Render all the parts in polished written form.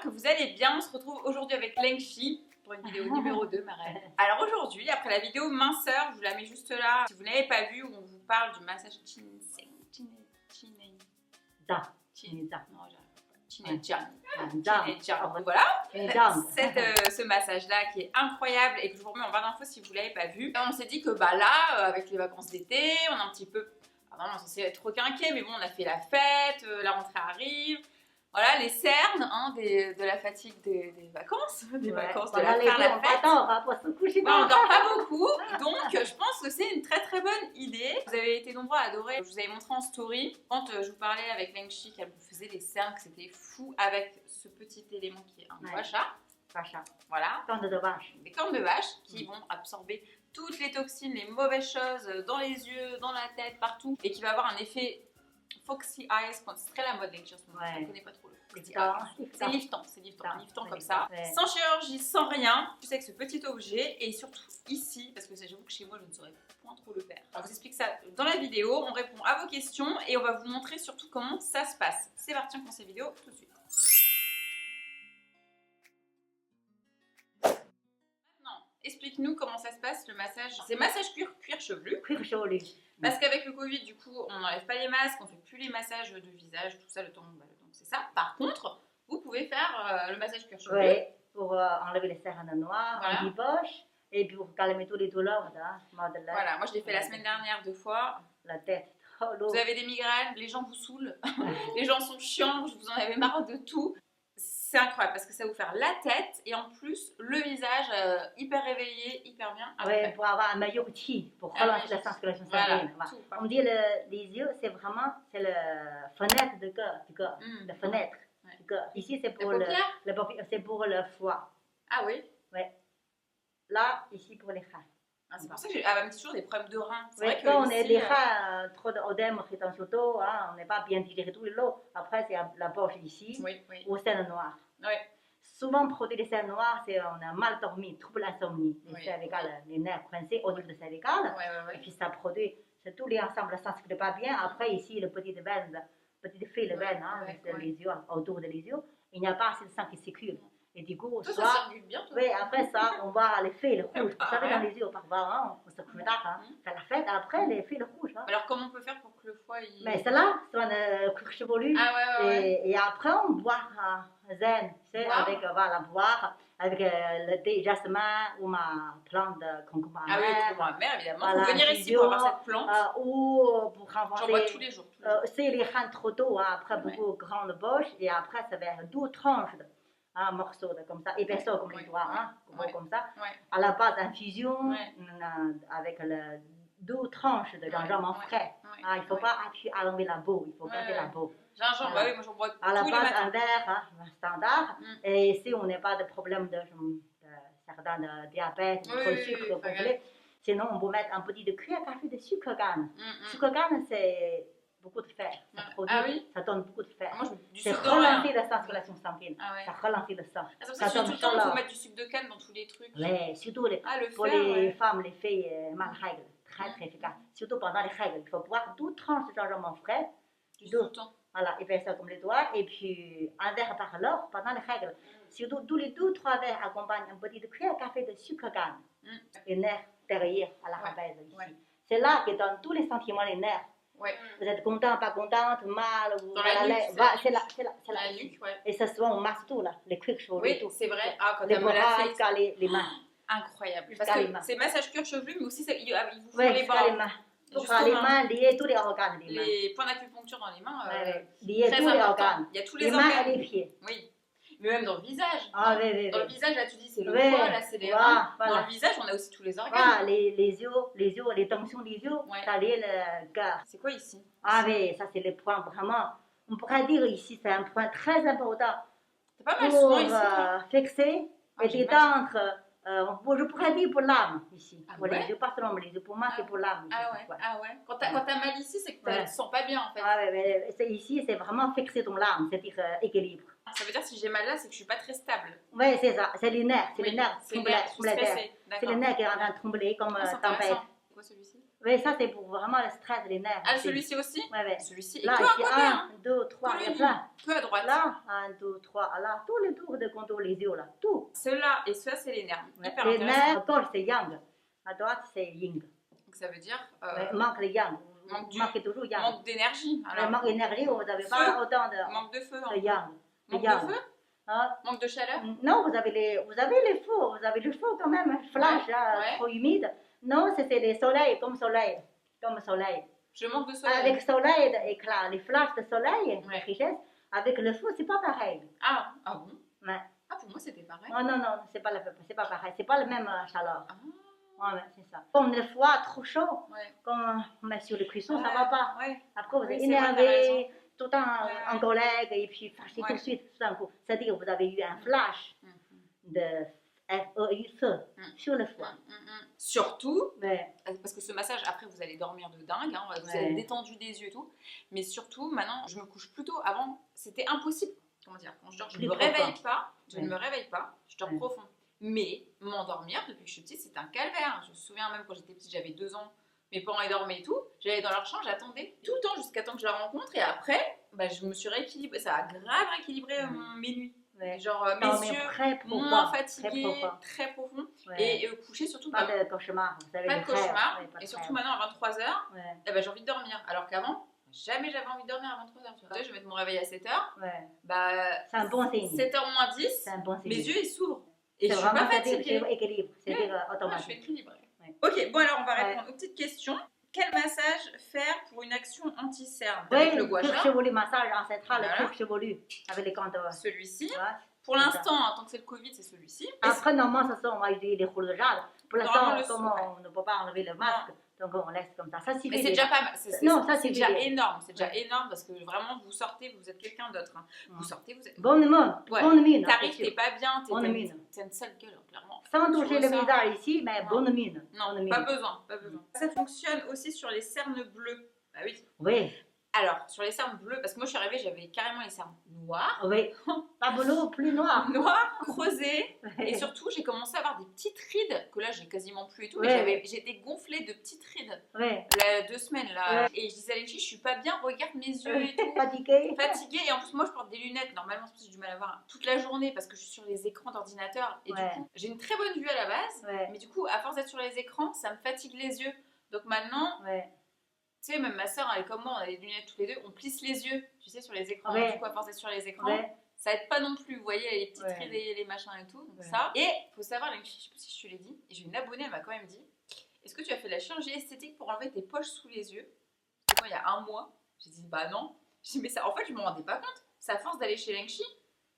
que vous allez bien. On se retrouve aujourd'hui avec Lengxi pour une vidéo numéro 2, ma reine. Alors aujourd'hui, après la vidéo minceur, je vous la mets juste là. Si vous n'avez pas vu, où on vous parle du massage Chinezang. Voilà, ce massage-là qui est incroyable et que je vous remets en barre d'infos si vous ne l'avez pas vu. On s'est dit que bah là, avec les vacances d'été, on a un petit peu... Ah non, on s'est trop quinqué, mais bon, on a fait la fête, la rentrée arrive. Voilà, les cernes de la fatigue des vacances, vacances, de la faire la fête. On ne dort pas beaucoup, donc je pense que c'est une très très bonne idée. Vous avez été nombreux à adorer, je vous avais montré en story, quand je vous parlais avec Lengxi qu'elle vous faisait des cernes, que c'était fou avec ce petit élément qui est un wacha. Voilà, cornes de vache. Des cornes de vache qui vont absorber toutes les toxines, les mauvaises choses dans les yeux, dans la tête, partout, et qui va avoir un effet Foxy Eyes, c'est très la mode Lengxi en ce moment, je ne connais pas trop le c'est liftant, comme ça, sans chirurgie, sans rien. Tu sais que ce petit objet, et surtout ici, parce que j'avoue que chez moi je ne saurais point trop le faire. On vous explique ça dans la vidéo, on répond à vos questions et on va vous montrer surtout comment ça se passe. C'est parti, on commence cette vidéo tout de suite. Maintenant, explique-nous comment ça se passe le massage. C'est massage cuir chevelu. Cuir chevelu. Parce qu'avec le Covid, du coup, on n'enlève pas les masques, on fait plus les massages de visage, tout ça, le temps, c'est ça. Par contre, vous pouvez faire le massage cuir chevelu. Oui, pour enlever les cernes noires, voilà. Les poches, et puis pour calmer toutes les douleurs. Voilà, moi je l'ai fait la semaine dernière 2 fois. La tête. Vous avez des migraines, les gens vous saoulent, les gens sont chiants, vous en avez marre de tout. C'est incroyable parce que ça va vous faire la tête et en plus le visage hyper réveillé, hyper bien. Oui, pour avoir un meilleur outil, pour relancer la circulation sanguine. Voilà. On dit les yeux, c'est vraiment la fenêtre du corps, la fenêtre du corps. Ici, c'est pour le foie. Ah oui? Oui. Là, ici, pour les reins. C'est pour ça que j'ai toujours des problèmes de reins. Oui, quand on a des reins, trop d'œdème, rétention d'eau, on n'est pas bien digéré tout l'eau. Après, c'est la poche ici, aux cernes noires. Oui. Souvent, produit des cernes noires, c'est on a mal dormi, trouble insomnie, les cervicales, les nerfs coincés au niveau de cervicales. Et puis ça produit, c'est tous les ensembles, ça ne circule pas bien. Après, ici, le petit veine, petit fil de veine, les yeux, autour des yeux, il n'y a pas assez de sang qui circule. Et du coup, ça circule bien, toi. Oui, après ça, on voit les fils rouges. Vous savez, dans les yeux, parfois, on se couche tard, fait la fête, après, les fils rouges. Alors, comment on peut faire pour que le foie, il... Mais c'est là, c'est un cuir chevelu. Et après, on boit zen, tu sais, avec, boire, avec le thé jasmin ou ma plante de concombre amer. Ah oui, concombre amer, évidemment. Il faut venir ici pour avoir cette plante. Ou pour renforcer. J'en bois tous les jours. C'est les reins trop tôt, après, beaucoup de grandes poches, et après, ça va être 12 tranches. Un morceau comme ça, épaisseur comme les doigts, comme ça. À la base d'infusion, avec 2 tranches de gingembre frais. Il ne faut pas enlever la peau, il faut garder la peau. Gingembre, oui, moi j'en bois tous les matins. À la base, un verre standard. Et ici, on n'a pas de problème de diabète, trop de sucre complet. Sinon, on peut mettre un petit cuillère à café de sucre canne. Sucre canne, c'est beaucoup de fer. Ça donne beaucoup de fer. C'est relancer la circulation sanguine. Ça relancer le sang. C'est pour ça que tout le temps, il faut mettre du sucre de canne dans tous les trucs. Oui, surtout pour les femmes, les filles mal règles. Très très efficace. Surtout pendant les règles. Il faut boire 12 tranches de gingembre frais. Tout le temps. Voilà, épaisseur comme les doigts. Et puis un verre par l'heure pendant les règles. Surtout tous les 2-3 verres accompagnent un petit cuillère à café de sucre canne. Les nerfs derrière à la rabaisse ici. C'est là que dans tous les sentiments, les nerfs. Vous êtes content, pas contente, mal, ou c'est la nuque. Et ça se voit, on masse tout là, les cuirs chevelu. Oui, c'est vrai. Les bras jusqu'à les mains. Incroyable. Parce que c'est massage cuir chevelu, mais aussi ils vous font les bras. Pour les mains, lier tous les organes des mains. Les points d'acupuncture dans les mains, lier tous les organes. Il y a tous les mains et les pieds. Oui. Mais même dans le visage. Dans le visage, là, tu dis c'est le foie, là, c'est les reins. Dans le visage, on a aussi tous les organes. Les yeux, les tensions des yeux, ça lié le cœur. C'est quoi ici? Oui, ça, c'est le point vraiment. On pourrait dire ici, c'est un point très important. C'est pas mal souvent ici. Pour fixer et détendre. Je pourrais dire pour l'âme ici. Pour les yeux, pas seulement les yeux. Pour moi, c'est pour l'âme. Quand t'as mal ici, c'est que tu te sens pas bien en fait. Mais ici, c'est vraiment fixer ton âme, c'est-à-dire équilibre. Ça veut dire que si j'ai mal là, c'est que je suis pas très stable. Oui, c'est ça. C'est les nerfs. C'est les nerfs. C'est les nerfs C'est les nerfs qui sont en train de trembler comme tempête. C'est quoi celui-ci? Oui, ça c'est pour vraiment le stress, les nerfs. Ah, celui-ci aussi? Oui, oui. Celui-ci. Là, Et ici, que à côté, 1, 2, 3, il y a plein. Que à droite. Là, 1, 2, 3, là, tous les tours de contour, les yeux, là, tout. Ceux-là et ceux-là, c'est les nerfs. Ouais. Hyper Les intéressant. nerfs, à gauche, c'est yang. À droite, c'est yin. Donc ça veut dire Ouais, manque le yang. manque Manquez toujours yang. manque d'énergie. Alors, Manque d'énergie, vous n'avez pas autant de manque de feu. yang. Manque yang. de feu? Hein? Manque de chaleur? Non, vous avez les feux, vous avez le feu quand même, un flash là, ouais. trop humide. Non, c'est les soleils, comme soleil. Comme soleil. Je manque de soleil. Avec soleil éclat, les flashs de soleil, Ouais. richesse, avec le feu, c'est pas pareil. Ah bon? Ouais. Ah, pour moi, c'était pareil. Oh, non, c'est pas pareil, c'est pas le même chaleur. Ah. Ouais, c'est ça. Comme le foie trop chaud, Ouais. quand on met sur le cuisson, ça va pas. Ouais. Après, vous êtes Oui, c'est vrai, t'as énervé, raison. tout le temps en collègue, et puis fâché Ouais. tout de suite, tout d'un coup. C'est-à-dire que vous avez eu un flash de feu sur le foie. Surtout, Ouais. parce que ce massage, après, vous allez dormir de dingue, hein, vous Ouais. allez détendu des yeux et tout. Mais surtout, maintenant, je me couche plus tôt. Avant, c'était impossible. Comment dire? Quand je dors, je ne Plus me profond. réveille pas. Je Ouais. ne me réveille pas. Je dors Ouais. profond. Mais m'endormir, depuis que je suis petite, c'était un calvaire. Je me souviens même quand j'étais petite, j'avais 2 ans. Mes parents ils dormaient et tout. J'allais dans leur chambre, j'attendais tout le temps jusqu'à temps que je la rencontre. Et après, bah, je me suis rééquilibrée. Ça a grave rééquilibré mes nuits. Ouais. Genre Non, mes mais yeux très profond, moins très fatigués, profond. très profond. Ouais. Et coucher surtout Pas bah, de cauchemar, vous savez. pas les de rêves. cauchemar. Ouais, pas de Et surtout rêves. maintenant à 23h, Ouais. eh ben, j'ai envie de dormir. Alors qu'avant, jamais j'avais envie de dormir à 23h. Tu vois, je vais mettre mon réveil à 7h. Ouais. Bah, C'est un bon signe. 7h moins 10, C'est un bon signe. mes yeux ils s'ouvrent. Et je C'est suis pas vraiment fatiguée. c'est équilibre, c'est Ouais. équilibre Ouais, je suis automatique. équilibrée. Ouais. Ok, bon alors on va Ouais. répondre aux petites questions. Quel massage faire pour une action anti-cerne? Oui, Avec le le gua cuir sha, chevelu, massage ancestral, Voilà. le cuir chevelu, avec les contours. celui-ci. Voilà. Pour l'instant, tant que c'est le Covid, c'est celui-ci. Après, normalement, ce sont, on va utiliser les rouleaux de jade. Pour l'instant, Normalement, comme on ne peut pas enlever le masque, donc on laisse comme ça. Ça suffit. Mais c'est déjà pas mal. C'est suffit. déjà énorme. C'est déjà Ouais. énorme parce que vraiment, vous sortez, vous êtes quelqu'un d'autre. Hein. Vous sortez, vous êtes. Bonne mine, Ouais. bonne mine. T'arrives, c'est t'es sûr. pas bien, Bonne mine. t'as une sale gueule, hein, clairement. Sans toucher Tu le ressens. visage ici, mais Non. bonne mine. Non, bonne mine. pas besoin, pas besoin. Ça fonctionne aussi sur les cernes bleues. Ah oui. Oui, Alors, sur les cernes bleues, parce que moi je suis arrivée, j'avais carrément les cernes noires, oui. Pas bleu, plus noir. noires, creusées, et surtout j'ai commencé à avoir des petites rides, que là j'ai quasiment plus et tout, mais Ouais. j'étais gonflée de petites rides, Oui. là, 2 semaines là, Ouais. et je disais à Alexis, je suis pas bien, regarde mes yeux et tout. Fatigué. Fatiguée, et en plus moi je porte des lunettes, normalement c'est parce que j'ai du mal à voir toute la journée parce que je suis sur les écrans d'ordinateur, et Ouais. du coup j'ai une très bonne vue à la base, Ouais. mais du coup à force d'être sur les écrans, ça me fatigue les yeux. Donc maintenant, Ouais. tu sais, même ma soeur, elle est comme moi, on a des lunettes tous les deux, on plisse les yeux, tu sais, sur les écrans. Ouais. Du coup, à force d'être sur les écrans, Ouais. ça aide pas non plus. Vous voyez, les petites Ouais. rides et les machins et tout. Donc Ouais. ça. Et faut savoir, je sais pas si je te l'ai dit, et j'ai une abonnée, elle m'a quand même dit, est-ce que tu as fait de la chirurgie esthétique pour enlever tes poches sous les yeux? C'était moi, il y a 1 mois. J'ai dit, bah non. J'ai dit, mais ça, en fait, je me rendais pas compte. C'est à force d'aller chez Lengchi,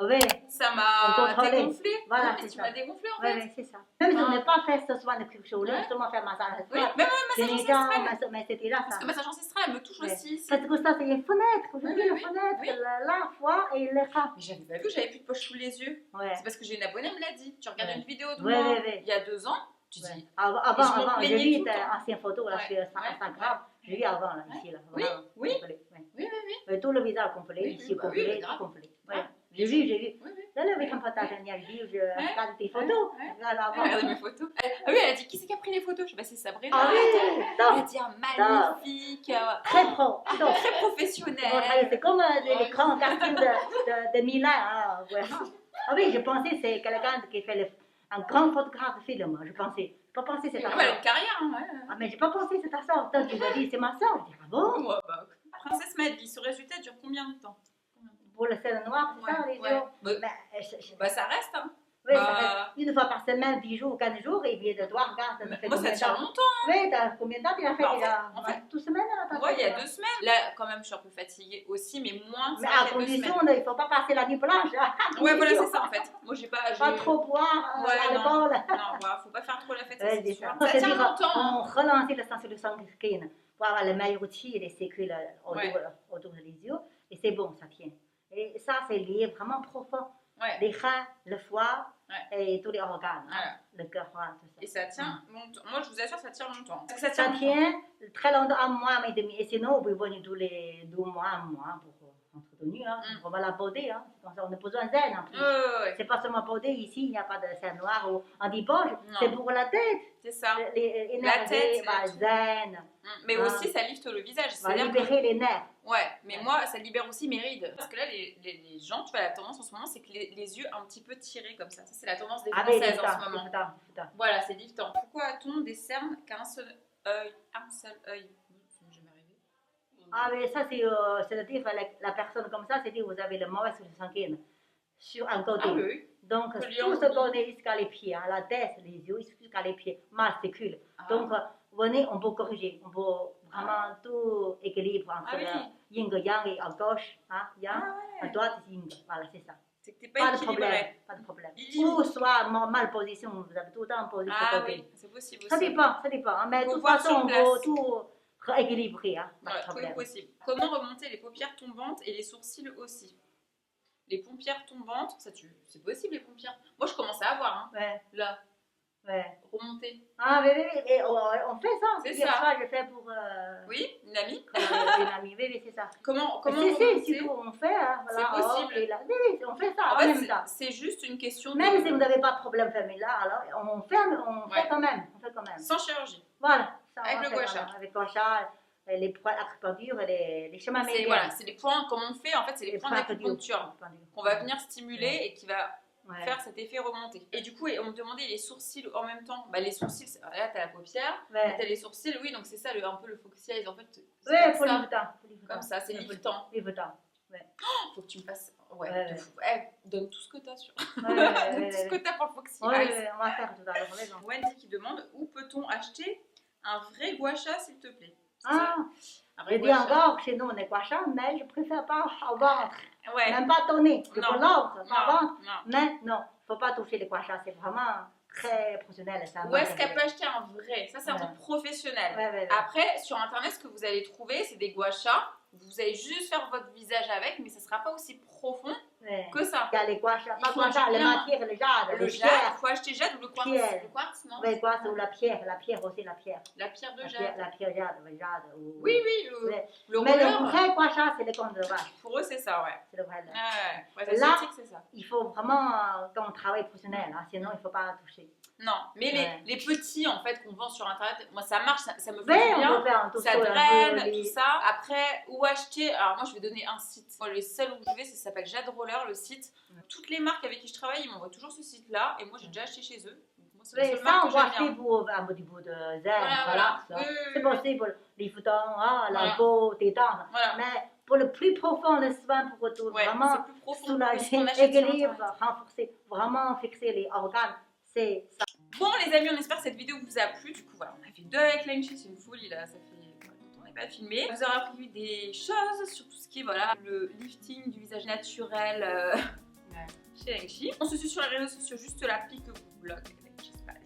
Oui. ça On m'a contrôlait. dégonflé. Voilà, Ouais, c'est tu ça. m'as dégonflé en Oui, fait. oui, c'est ça. Même si on Ah. n'a pas fait ce soin de cuir chevelu, Ouais. justement faire massage Oui, ancestral. même un C'est massage les gens, ancestral. mais c'était là, Parce ça. que massage ancestral, elle me touche Ouais. aussi. Parce que ça, c'est une fenêtre. Vous Oui, voyez la oui, fenêtre, oui. la foie et le rat. Mais j'avais pas vu que j'avais plus de poches sous les yeux. Ouais. C'est parce que j'ai une abonnée, elle me l'a dit. Tu regardes Ouais. une vidéo de Ouais, moi ouais, ouais. il y a 2 ans, tu Ouais. dis. Avant, Et je m'en j'ai plaignais vu tout le temps. ancienne photo là, Ouais, sur ouais, Instagram. J'ai vu avant, là, Ouais. ici. Là, Oui, voilà, oui. complet, ouais. Oui, oui, oui. Tout le visage complet, Oui, ici oui, bah oui, complet, bah grave. tout complet. Ah. Ouais. J'ai vu. Oui, oui. Là, avec un partage dernière vidéo, je regarde tes photos. Ouais. Regarde avant. Regardez mes photos. Ah oui, elle a dit qui c'est qui a pris les photos? Je dis bah c'est Sabrina. Ah oui, Elle a top, dit ah, magnifique, très pro. Top. très Bon, professionnel. c'est comme les grands casting de Milan. Hein, ouais. Ah oui, je pensais que c'est quelqu'un qui fait un grand photographe de film. Je pensais. Je pas pensé c'est ta Elle a soeur. une carrière, hein, ouais. Ah, mais j'ai pas pensé c'est ta soeur. Toi, tu m'as dit c'est ma soeur. Je dis ah bon? Moi, bah, Princesse Maddy, ce résultat dure combien de temps? Pour le sel noir, c'est ça, les Ouais. yeux? Bah, Mais, bah, ça reste, hein. oui, bah- ça fait une fois par semaine, 10 jours, 15 jours, et puis de toi, regarde, ça fait Moi, combien ça de tient temps? longtemps. Oui, t'as combien de temps tu l'as fait Bah, déjà? en fait, 2 semaines, là, t'as Moi, fait, il y a là? 2 semaines. Là, quand même, je suis un peu fatiguée aussi, mais moins que Mais ça, à il y a 2 condition, semaines. il ne faut pas passer la nuit blanche. Ouais, voilà, c'est ça en fait. Moi, j'ai pas. Pas trop boire, Ouais, alcool. Non, bah, faut pas faire trop la fête, ça, Ouais, c'est c'est sûr. ça. Ça tient C'est-à-dire, longtemps. hein. on relançait le sang sur le sunscreen pour avoir le meilleur outil et les sécrétions Ouais. autour des yeux. Et c'est bon, ça tient. Et ça, c'est lié vraiment profond. Ouais. Les reins, le foie Ouais. et tous les organes. Voilà. Hein, le cœur, tout ça. Et ça tient longtemps. Moi, je vous assure, ça tient longtemps. Parce que ça Ça tient longtemps. tient très longtemps, 1 mois et demi. Et sinon, vous pouvez venir tous les 2 mois, 1 mois pour entretenu, hein. On va la bauder, hein. Comme ça, on a besoin d'aide en plus. C'est pas seulement bauder, ici, il n'y a pas de scène noire ou anti-poche, c'est pour la tête. C'est ça. Les la tête, zen. Mais aussi, ça lifte le visage. Ça va libérer les nerfs. Ouais, mais moi, ça libère aussi mes rides. Parce que là, les gens, tu vois, la tendance en ce moment, c'est que les yeux un petit peu tirés comme ça. Ça, c'est la tendance des Françaises en ce moment. Voilà, c'est liftant. Pourquoi a-t-on des cernes qu'un seul œil? Un seul œil. Je vais m'arriver. Ah, mais ça, c'est-à-dire la personne comme ça, c'est-à-dire vous avez le mauvais sanguine sur un côté. Ah oui. Donc, tout ce côté jusqu'à les pieds, hein, la tête, les yeux, jusqu'à les pieds, masticule. Donc, venez, on peut corriger, on peut vraiment tout équilibre entre le yin et yang et à gauche, hein, yang, à droite, yin. Voilà, c'est ça. C'est que t'es pas équilibré. Pas de problème. Ou soit mal position, vous avez tout le temps posé ce côté. Oui, c'est possible aussi. Ça dépend. Hein, mais de toute façon, on peut tout rééquilibrer. Hein, tout est possible. Comment remonter les paupières tombantes et les sourcils aussi? Les paupières tombantes, c'est possible les paupières. Moi, je commence à avoir, hein. Là. Remonter. Ah, mais on fait ça. C'est ça. ça. Je fais pour. Oui, une amie. Une amie, oui, c'est ça. Comment si on fait, hein, voilà. C'est possible. Oui, on fait ça. En fait, c'est juste une question. Même si vous n'avez pas de problème familial, alors on fait quand même. Sans chirurgie. Voilà. Ça, avec le gua sha. Avec le gua sha. Les points d'acupuncture et les chemins médians. Voilà, c'est les points, comme on fait, en fait, c'est les points d'acupuncture qu'on va venir stimuler et qui va faire cet effet remonté. Et du coup, on me demandait les sourcils en même temps. Bah, les sourcils, là, t'as la paupière, t'as les sourcils, oui, donc c'est ça, un peu le foxy eyes, en fait. Ouais, faut liftant. Comme ça, c'est liftant. Faut que tu me fasses. De fou. Donne tout ce que t'as sur. Donne tout ce que t'as pour le foxy eyes. On va faire tout à l'heure. Wendy qui demande où peut-on acheter un vrai gua sha, s'il te plaît? Je dis encore, chez nous on est gua sha, mais je préfère pas au ventre. Même pas tonner, je peux l'ordre, pas ventre. Mais non, faut pas toucher les gua sha, c'est vraiment très professionnel. Où est-ce qu'elle peut acheter un vrai? Ça, c'est un truc professionnel. Après, sur internet, ce que vous allez trouver, c'est des gua sha. Vous allez juste faire votre visage avec, mais ça ne sera pas aussi profond que ça. Il y a les gua sha, pas gua sha, les matières, le jade. Le jade, il faut acheter jade ou le quartz. Le quartz, non? Oui, quartz ou la pierre aussi, la pierre. La pierre de jade. La pierre jade, jade. Oui, le mais le vrai gua sha, c'est les cornes de vache. Pour eux, c'est ça, c'est le vrai. Là, c'est ça. Il faut vraiment, quand on travaille professionnel, sinon il ne faut pas toucher. Non, mais les petits en fait qu'on vend sur internet, moi ça marche, ça me fait bien, ça draine, tout ça. Après, où acheter? Alors moi je vais donner un site. Moi le seul où je vais, ça s'appelle Jade Roller, le site. Toutes les marques avec qui je travaille, ils m'envoient toujours ce site-là et moi j'ai déjà acheté chez eux. Moi, c'est la seule marque on que va j'aime acheter pour un petit bout de zen, voilà. C'est possible, les foutons, la peau, tes dents. Mais pour le plus profond, le soin pour tout, vraiment soulager, équilibre, renforcer, vraiment fixer les organes, c'est ça. Bon les amis, on espère que cette vidéo vous a plu. Du coup voilà, on a fait 2 avec Lenchi, c'est une folie là, ça fait on n'est pas filmé. Vous aurez appris des choses sur tout ce qui est le lifting du visage naturel chez Lenchi. On se suit sur les réseaux sociaux juste là, pique que vous blog.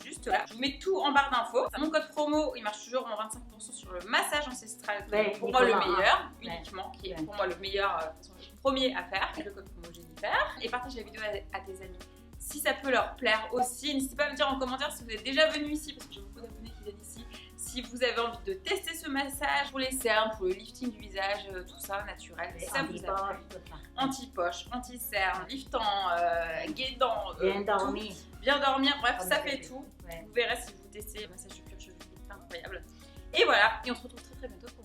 Juste là, je vous mets tout en barre d'infos. Mon code promo, il marche toujours en 25% sur le massage ancestral, qui est pour moi le meilleur, uniquement, qui est pour moi le meilleur, le premier à faire. Le code promo Jennifer. Et partage la vidéo à tes amis si ça peut leur plaire aussi. N'hésitez pas à me dire en commentaire si vous êtes déjà venu ici, parce que j'ai beaucoup d'abonnés qui viennent ici. Si vous avez envie de tester ce massage pour les cernes, pour le lifting du visage, tout ça naturel, si ça vous a plu. Anti-poche, anti-cerne, liftant, guédant, bien dormir, bref, ça fait tout. Vous verrez si vous testez le massage du cuir chevelu, c'est incroyable. Et voilà, et on se retrouve très très bientôt pour